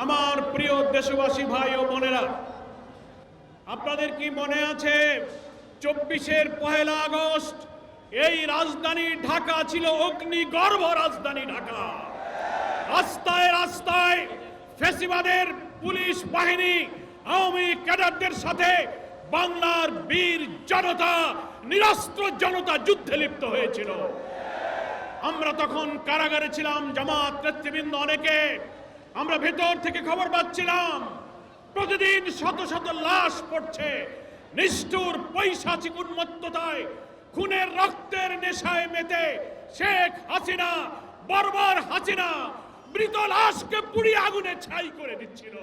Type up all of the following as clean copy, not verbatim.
আমার প্রিয় দেশবাসী ভাই ও বোনেরা, আপনাদের কি মনে আছে 24-এর 1 আগস্ট এই রাজধানী ঢাকা ছিল অগ্নিগর্ভ রাজধানী ঢাকা। রাস্তায় রাস্তায় ফ্যাসিবাদের পুলিশ বাহিনী, আওয়ামী ক্যাডারদের সাথে বাংলার বীর জনতা, নিরস্ত্র জনতা যুদ্ধে লিপ্ত হয়েছিল। আমরা তখন কারাগারে ছিলাম, জামাত নেতৃবৃন্দ অনেকে। আমরা ভেতর থেকে খবর পাচ্ছিলাম প্রতিদিন শত শত লাশ পড়ছে। নিষ্ঠুর পৈশাচিক উন্মত্ততায়, খুনের রক্তের নেশায় মেতে শেখ হাসিনা, বর্বর হাসিনা মৃত লাশকে পুড়িয়ে আগুনে ছাই করে দিচ্ছিল।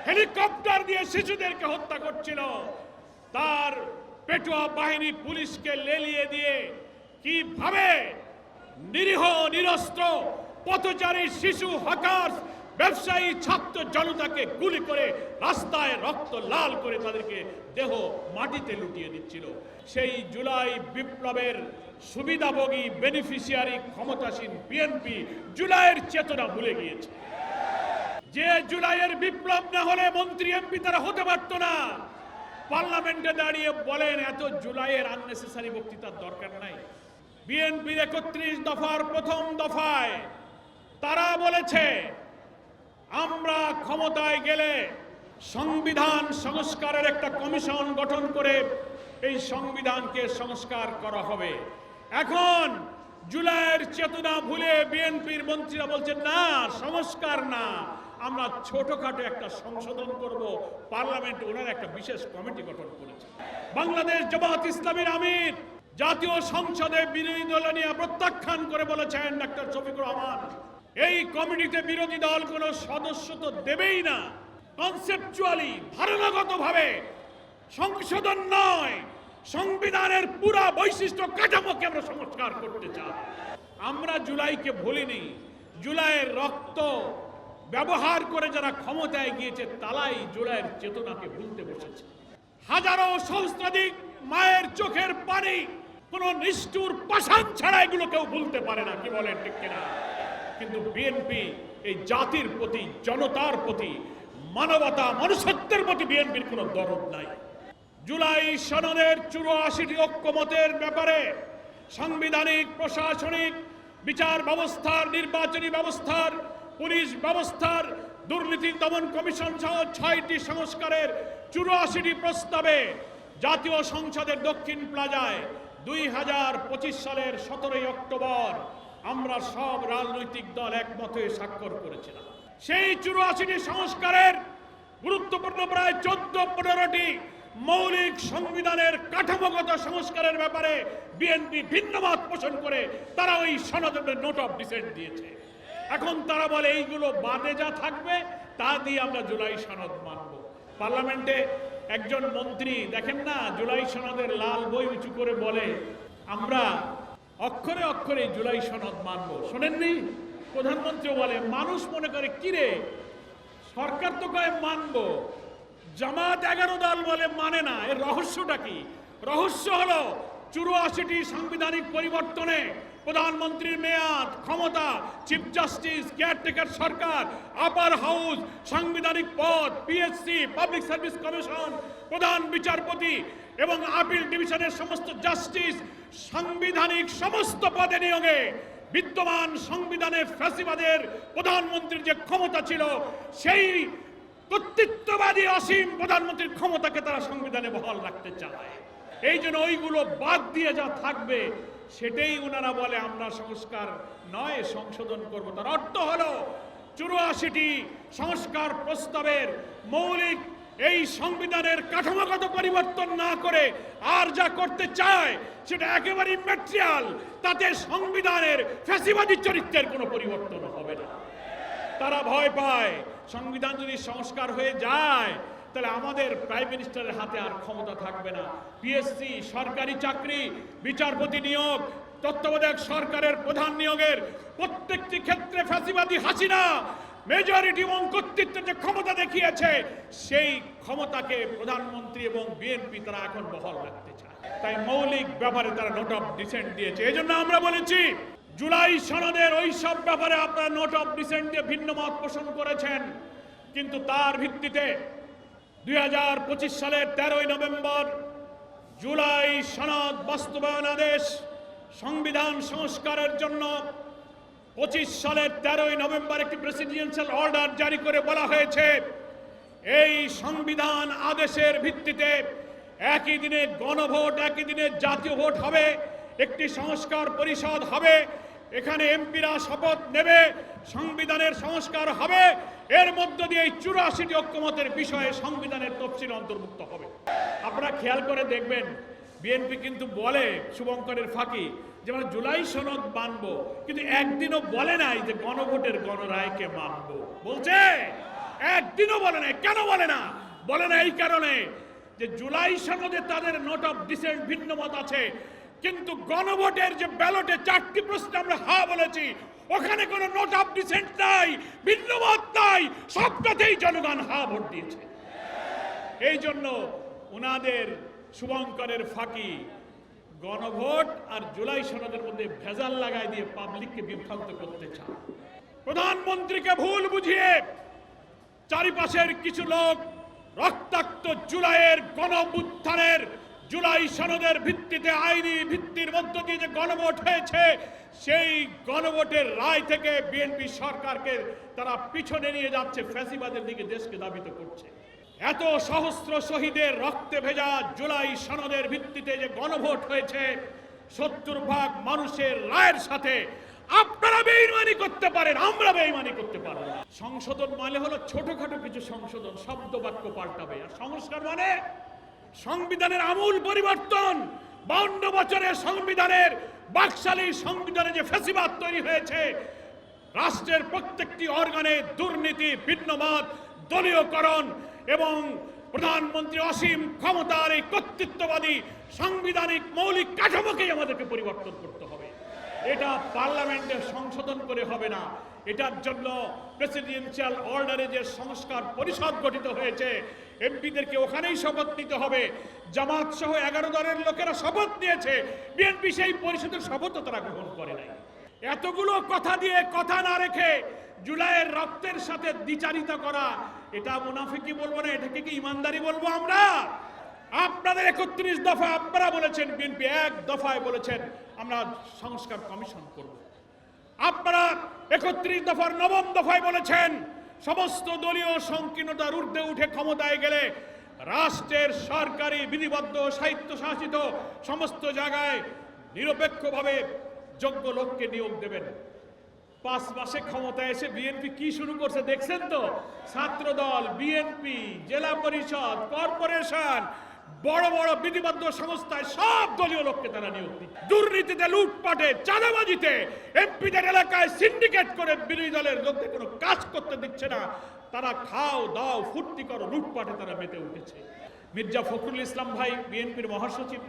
হেলিকপ্টার দিয়ে শিশুদেরকে হত্যা করছিল। তার পেটুয়া বাহিনী পুলিশকে লেলিয়ে দিয়ে কিভাবে নিরীহ নিরস্ত্র পথচারী শিশু, হকার্স, ব্যবসায়ী, ছাত্র জনতাকে গুলি করে রাস্তায় রক্ত লাল করে তাদেরকে দেহ মাটিতে লুটিয়ে দিচ্ছিল। সেই জুলাই বিপ্লবের সুবিধাভোগী বেনিফিশিয়ারি ক্ষমতাসীন বিএনপি জুলাইয়ের চেতনা ভুলে গিয়েছে। যে জুলাইয়ের বিপ্লব না হলে মন্ত্রী এমপি তারা হতে পারত না। পার্লামেন্টে দাঁড়িয়ে বলেন এত জুলাইয়ের আননেসেসারি বক্তৃতার দরকার নাই। বিএনপির 31 দফার প্রথম দফায় তারা বলেছে আমরা ক্ষমতায় গেলে সংবিধান সংস্কারের একটা কমিশন গঠন করে এই সংবিধানকে সংস্কার করা হবে। এখন জুলাইয়ের চেতনা ভুলে বিএনপির মন্ত্রীরা বলছেন না, সংস্কার না, আমরা ছোটখাটো একটা সংশোধন করব। পার্লামেন্টে ওনারা একটা বিশেষ কমিটি গঠন করেছে। বাংলাদেশ জামাত ইসলামীর আমির জাতীয় সংসদে বিরোধী দল নিয়ে প্রত্যাখ্যান করে বলেছেন ডক্টর শফিকুর রহমান, এই কমিটিতে বিরোধী দল কোনো সদস্য তো দেবেই না। কনসেপচুয়ালি, ধারণাগতভাবে সংশোধন নয়, সংবিধানের পুরা বৈশিষ্ট্য কাঠামোকে আমরা সংস্কার করতে চাই। আমরা জুলাইকে ভুলিনি। জুলাইয়ের রক্ত ব্যবহার করে যারা ক্ষমতায় গিয়েছে তারাই জুলাইয়ের চেতনাকে ভুলতে বসেছে। হাজারো সহস্রাধিক মায়ের চোখের পানি কোন নিষ্ঠুর পাষাণ ছাড়া এগুলো কেউ ভুলতে পারে না। কি বলেন ঠিক কিনা? কিন্তু বিএনপি এই জাতির প্রতি, জনতার প্রতি, মানবতা, মনুষ্যত্বের প্রতি বিএনপির কোনো দরদ নাই। জুলাই সনদের 84টি ঐক্যমতের ব্যাপারে সাংবিধানিক, প্রশাসনিক, বিচার ব্যবস্থার, নির্বাচনী ব্যবস্থার, পুলিশ ব্যবস্থার, দুর্নীতি দমন কমিশন সহ 6টি সংস্কারের 84টি প্রস্তাবে জাতীয় সংসদের দক্ষিণ প্লাজায় 2025 সালের 17 অক্টোবর আমরা সব রাজনৈতিক দল একমত হয়ে স্বাক্ষর করেছিলাম। সেই 84টি সংস্কারের গুরুত্বপূর্ণ প্রায় 14-15টি মৌলিক সংবিধানের কাঠামোগত সংস্কারের ব্যাপারে বিএনপি ভিন্নমত পোষণ করে তারা ওই সনদের নোট অফ ডিসেন্ট দিয়েছে। এখন তারা বলে এইগুলো বাদে যা থাকবে তা দিয়ে আমরা জুলাই সনদ মানব। পার্লামেন্টে একজন মন্ত্রী দেখেন না, জুলাই সনদের লাল বই উঁচু করে বলে আমরা অক্ষরে অক্ষরে জুলাই সনদ মানব। শোনেননি? প্রধানমন্ত্রী বলে, মানুষ মনে করে কিরে সরকার তো কয়ে মানব, জামাত 11 দল বলে মানে না। এর রহস্যটা কি? রহস্য হলো 84টি সাংবিধানিক পরিবর্তনে প্রধানমন্ত্রীর মেয়াদ, ক্ষমতা, চিফ জাস্টিস, কেয়ারটেকার সরকার, আপার হাউস, সাংবিধানিক পদ, পিএসসি, পাবলিক সার্ভিস কমিশন, প্রধান বিচারপতি এবং আপিল ডিভিশনের সমস্ত জাস্টিস, সাংবিধানিক সমস্ত পদে নিয়োগে বিদ্যমান সংবিধানে ফ্যাসিবাদের প্রধানমন্ত্রীর যে ক্ষমতা ছিল সেই কর্তৃত্ববাদী অসীম প্রধানমন্ত্রীর ক্ষমতাকে তারা সংবিধানে বহাল রাখতে চায়। এই জন্য ওইগুলো বাদ দিয়ে যা থাকবে সেটাই ওনারা বলে আমরা সংস্কার নয় সংশোধন করব। তার অর্থ হলো 84টি সংস্কার প্রস্তাবের মৌলিক এই সংবিধানের কাঠামোগত পরিবর্তন না করে আর যা করতে চায় সেটা একেবারে ম্যাটেরিয়াল। তাতে সংবিধানের ফ্যাসিবাদী চরিত্রের কোনো পরিবর্তন হবে না। তারা ভয় পায় সংবিধান যদি সংস্কার হয়ে যায় তাহলে আমাদের প্রাইম মিনিস্টারের হাতে আর ক্ষমতা থাকবে না। পিএসসি, সরকারি চাকরি, বিচারপতি নিয়োগ, তত্ত্বাবধায়ক সরকারের প্রধান নিয়োগের প্রত্যেকটি ক্ষেত্রে ফ্যাসিবাদী হাসিনা মেজরিটি এবং কর্তৃত্বের যে ক্ষমতা দেখিয়েছে সেই ক্ষমতাকে প্রধানমন্ত্রী এবং বিএনপি তারা এখন বহাল রাখতে চায়। তাই মৌলিক ব্যাপারে তারা নোট অফ ডিসেন্ট দিয়েছে। এই জন্য আমরা বলেছি জুলাই সনদের ওই সব ব্যাপারে আপনারা নোট অফ ডিসেন্ট দিয়ে ভিন্ন মত পোষণ করেছেন। কিন্তু তার ভিত্তিতে 2025 সালের 13ই নভেম্বর জুলাই সনদ বাস্তবায়ন আদেশ সংবিধান সংস্কারের জন্য 25 সালের 13ই নভেম্বর একটি প্রেসিডেন্সিয়াল অর্ডার জারি করে বলা হয়েছে এই সংবিধান আদেশের ভিত্তিতে একই দিনে গণভোট, একই দিনে জাতীয় ভোট হবে, একটি সংস্কার পরিষদ হবে, এখানে এমপিরা শপথ নেবে, সংবিধানের সংস্কার হবে, এর মধ্য দিয়ে এই 84টি ঐক্যমতের বিষয়ে সংবিধানের তফসিল অন্তর্ভুক্ত হবে। আপনারা খেয়াল করে দেখবেন বিএনপি কিন্তু বলে শুভঙ্করের ফাঁকি যে আমরা জুলাই সনদ মানবো, কিন্তু একদিনও বলে নাই যে গণভোটের গণরায়কে মানবো। বলছে একদিনও বলে নাই। কেন বলে না? বলে না এই কারণে যে জুলাই সনদে তাদের নোট অফ ডিসেন্ট ভিন্ন মত আছে, কিন্তু গণভোটের যে ব্যালটে 4টি প্রশ্নে আমরা হ্যাঁ বলেছি, ওখানে কোনো নোট অফ ডিসেন্ট নাই, ভিন্ন মত নাই, সবটাতেই জনগণ হ্যাঁ ভোট দিয়েছে। এই জন্য ওনাদের শুভঙ্করের ফাঁকি গণভোট আর জুলাই সনদের মধ্যে ভেজাল লাগাই দিয়ে পাবলিককে বিভ্রান্ত করতে চায়। প্রধানমন্ত্রীকে ভুল বুঝিয়ে চারিপাশের কিছু লোক রক্তাক্ত জুলাইয়ের গণঅভ্যুত্থানের জুলাই সনদের ভিত্তিতে আইনি ভিত্তির মধ্য দিয়ে যে গণভোট হয়েছে, সেই গণভোটের রায় থেকে বিএনপি সরকারকে তারা পিছনে নিয়ে যাচ্ছে, ফ্যাসিবাদের দিকে দেশকে ধাবিত করছে। এত সহস্র শহীদের রক্তে ভেজা জুলাই সনদের ভিত্তিতে যে গণভোট হয়েছে, 70% মানুষের রায়ের সাথে আপনারা বেঈমানি করতে পারেন, আমরা বেঈমানি করতে পারবো না। সংশোধন মানে হলো ছোটখাটো কিছু সংশোধন, শব্দ বাক্য পাল্টাবে। আর সংস্কার মানে সংবিধানের আমূল পরিবর্তন। 52 বছরের সংবিধানের বাকশালী সংবিধানে যে ফ্যাসিবাদ তৈরি হয়েছে, রাষ্ট্রের প্রত্যেকটি অর্গানে দুর্নীতি, ভিন্নমত, দলীয়করণ এবং প্রধানমন্ত্রী অসীম ক্ষমতার এই কর্তৃত্ববাদী সাংবিধানিক মৌলিক কাঠামোকেই আমাদেরকে পরিবর্তন করতে হবে। এটা পার্লামেন্টে সংশোধন করে হবে না। এটার জন্য প্রেসিডেন্সিয়াল অর্ডারে যে সংস্কার পরিষদ গঠিত হয়েছে, এমপিদেরকে ওখানেই শপথ নিতে হবে। জামাত সহ 11 দলের লোকেরা শপথ নিয়েছে, বিএনপি সেই পরিষদের শপথও তারা গ্রহণ করে নাই। এতগুলো কথা দিয়ে কথা না রেখে জুলাইয়ের রক্তের সাথে দ্বিচারিতা করা, এটা মুনাফিকি বলবো না, এটাকে কি ইমানদারি বলবো আমরা? আপনাদের 31 দফা আপনারা বলেছেন, বিএনপি 1 দফায় বলেছেন আমরা সংস্কার কমিশন করব। আপনারা 31 দফার 9ম দফায় বলেছেন সমস্ত দলীয় সংকীর্ণতার ঊর্ধ্বে উঠে ক্ষমতায় গেলে রাষ্ট্রের সরকারি বিধিবদ্ধ স্বায়ত্তশাসিত সমস্ত জায়গায় নিরপেক্ষভাবে যোগ্য লোককে নিয়োগ দেবেন। 5 মাসে ক্ষমতায় এসে বিএনপি কি শুরু করছে দেখছেন তো? ছাত্রদল, বিএনপি, জেলা পরিষদ, কর্পোরেশন, বড় বড় বিধিবদ্ধ সংস্থায় সব দলীয় লোককে তারা নিয়োগ দিচ্ছে। দুর্নীতিতে, লুটপাটে, চাঁদাবাজিতে, এমপিদের এলাকায় সিন্ডিকেট করে বিরোধী দলের লোকদের কোনো কাজ করতে দিচ্ছে না। তারা খাও দাও ফুর্তি করো, লুটপাটে তারা মেতে উঠেছে। মির্জা ফখরুল ইসলাম ভাই বিএনপির মহাসচিব,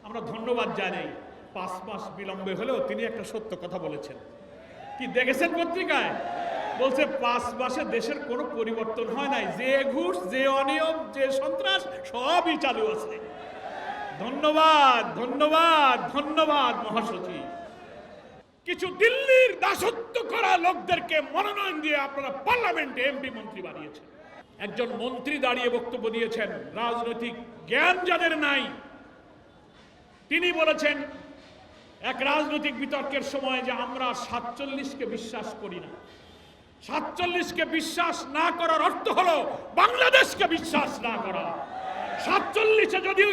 আমরা ধন্যবাদ জানাই। 5 মাস বিলম্বে হলেও তিনি একটা সত্য কথা বলেছেন। কি দেখেছেন পত্রিকায়? বলছে 5 মাসে দেশের কোনো পরিবর্তন হয় নাই, যে ঘুষ, যে অনিয়ম, যে সন্ত্রাস সবই চালু আছে। ধন্যবাদ ধন্যবাদ ধন্যবাদ মহাসচিব। কিছু দিল্লির দাসত্ব করা লোকদেরকে মনোনয়ন দিয়ে আপনারা পার্লামেন্টে এমপি মন্ত্রী বানিয়েছেন। একজন মন্ত্রী দাঁড়িয়ে বক্তব্য দিয়েছেন, রাজনৈতিক জ্ঞান যাদের নাই, তিনি বলেছেন এক রাজনৈতিক বিতর্কের সময় যে আমরা 47কে বিশ্বাস করি না। 47কে বিশ্বাস না করার অর্থ হলো বাংলাদেশকে বিশ্বাস না করা। 47-এ যদি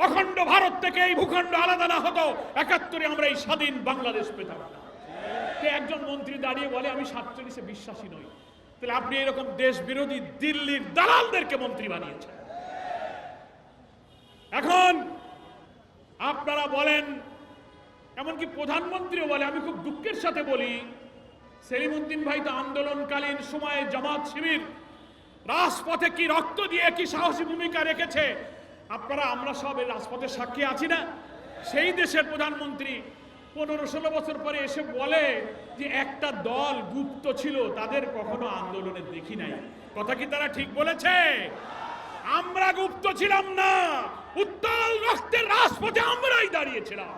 অখণ্ড ভারত থেকে এই ভূখণ্ড আলাদা না হতো, 71-এ আমরা এই স্বাধীন বাংলাদেশ পেতাম না। একজন মন্ত্রী দাঁড়িয়ে বলে আমি 47-এ বিশ্বাসী নই, তাহলে আপনি এরকম দেশ বিরোধী দিল্লির দালালদেরকে মন্ত্রী বানিয়েছেন। এখন আপনারা বলেন, এমনকি প্রধানমন্ত্রীও বলে, আমি খুব দুঃখের সাথে বলি, সেলিমউদ্দিন ভাই তো আন্দোলনকালীন সময়ে জামাত শিবির রাজপথে কি রক্ত দিয়ে কি সাহসী ভূমিকা রেখেছে, আপনারা আমরা সব এই রাজপথের সাক্ষী আছি না? সেই দেশের প্রধানমন্ত্রী 15-16 বছর পরে এসে বলে যে একটা দল গুপ্ত ছিল, তাদের কখনো আন্দোলনে দেখি নাই। কথা কি তারা ঠিক বলেছে? আমরা গুপ্ত ছিলাম না, উত্তাল রক্তের রাজপথে আমরাই দাঁড়িয়েছিলাম।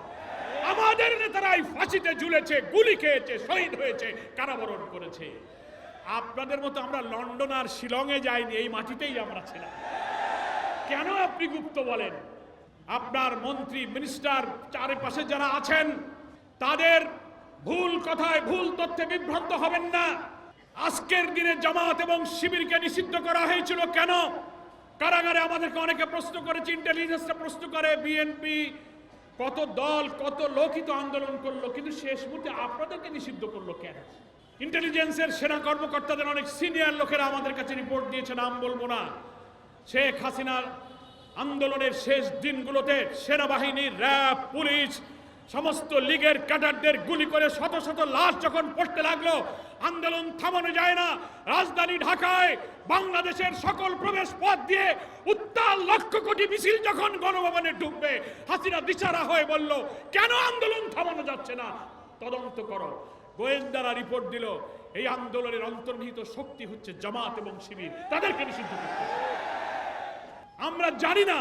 আমাদের নেতারাই ফাঁসিতে ঝুলেছে, গুলি খেয়েছে, শহীদ হয়েছে, কারাবরণ করেছে। আপনাদের মতো আমরা লন্ডন আর শিলংয়ে যাইনি, এই মাটিতেই আমরা ছিলাম। কেন আপনি গুপ্ত বলেন? আপনার মন্ত্রী মিনিস্টার চারিপাশে যারা আছেন তাদের ভুল কথায় ভুল তথ্যে বিভ্রান্ত হবেন না। আজকের দিনে জামাত এবং শিবিরকে নিষিদ্ধ করা হয়েছিল কেন? কারাগারে আমাদেরকে অনেকে প্রশ্ন করেছে, ইন্টেলিজেন্সরা প্রশ্ন করে, বিএনপি কত দল কত লোকই তো আন্দোলন করলো, কিন্তু শেষ মুহূর্তে আপনাদেরকে নিষিদ্ধ করলো কেন? ইন্টেলিজেন্সের সেনা কর্মকর্তাদের অনেক সিনিয়র লোকেরা আমাদের কাছে রিপোর্ট দিয়েছে, নাম বলবো না। শেখ হাসিনার আন্দোলনের শেষ দিনগুলোতে সেনাবাহিনী, র্যাব, পুলিশ সমস্ত লীগের ক্যাডারদের গুলি করে শত শত লাশ যখন পড়তে লাগলো, আন্দোলন থামানো যায় না। রাজধানী ঢাকায় বাংলাদেশের সকল প্রবেশ পথ দিয়ে উত্তাল লক্ষ কোটি মিছিল যখন গণভবনে ঢুকবে, হাসিনা দিশারা হয়ে বলল, কেন আন্দোলন থামানো যাচ্ছে না? তদন্ত করো। গোয়েন্দারা রিপোর্ট দিল, এই আন্দোলনের অন্তর্নিহিত শক্তি হচ্ছে জামাত এবং শিবির, তাদেরকে নিষিদ্ধ করতে। আমরা জানি না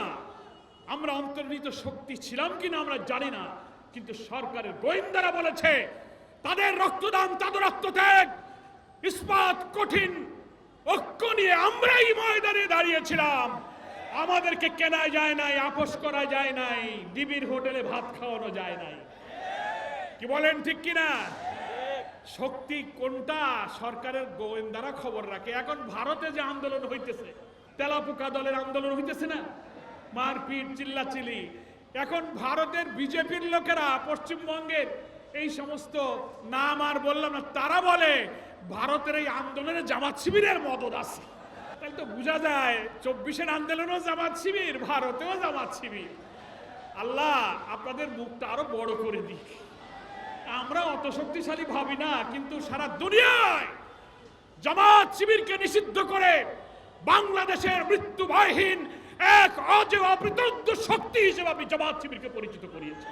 আমরা অন্তর্নিহিত শক্তি ছিলাম কিনা, আমরা জানি না, কিন্তু সরকারের গোয়েন্দারা বলেছে তাদের রক্তদান, তাদের রক্তত্যাগ, ইস্পাত কঠিন ঐক্য নিয়ে আমরাই ময়দানে দাঁড়িয়েছিলাম। আমাদেরকে কেনা যায় নাই, আপোষ করা যায় নাই, ডিবির হোটেলে ভাত খাওয়ানো যায় নাই। কি বলেন, ঠিক কিনা? শক্তি কোনটা? সরকারের গোয়েন্দারা খবর রাখে। এখন ভারতে যে আন্দোলন হইতেছে, তেলাপোকা দলের আন্দোলন হইতেছে না, মারপিট, চিল্লাচিল্লি, এখন ভারতের বিজেপির লোকেরা পশ্চিমবঙ্গের এই সমস্ত নাম আর বললাম না, তারা বলে ভারতের এই আন্দোলনে জামাত শিবিরের মদদ আছে। তাহলে তো বোঝা যায় 24-এর আন্দোলনও জামাত শিবির, ভারতেও জামাত শিবির। আল্লাহ আপনাদের মুখটা আরো বড় করে দিক। আমরা অত শক্তিশালী ভাবি না, কিন্তু সারা দুনিয়ায় জামাত শিবিরকে নিষিদ্ধ করে বাংলাদেশের মৃত্যু ভয়হীন এক অজেয় অপ্রতিরোধ্য শক্তি হিসেবে আমি জামাত শিবিরকে পরিচিত করিয়েছি।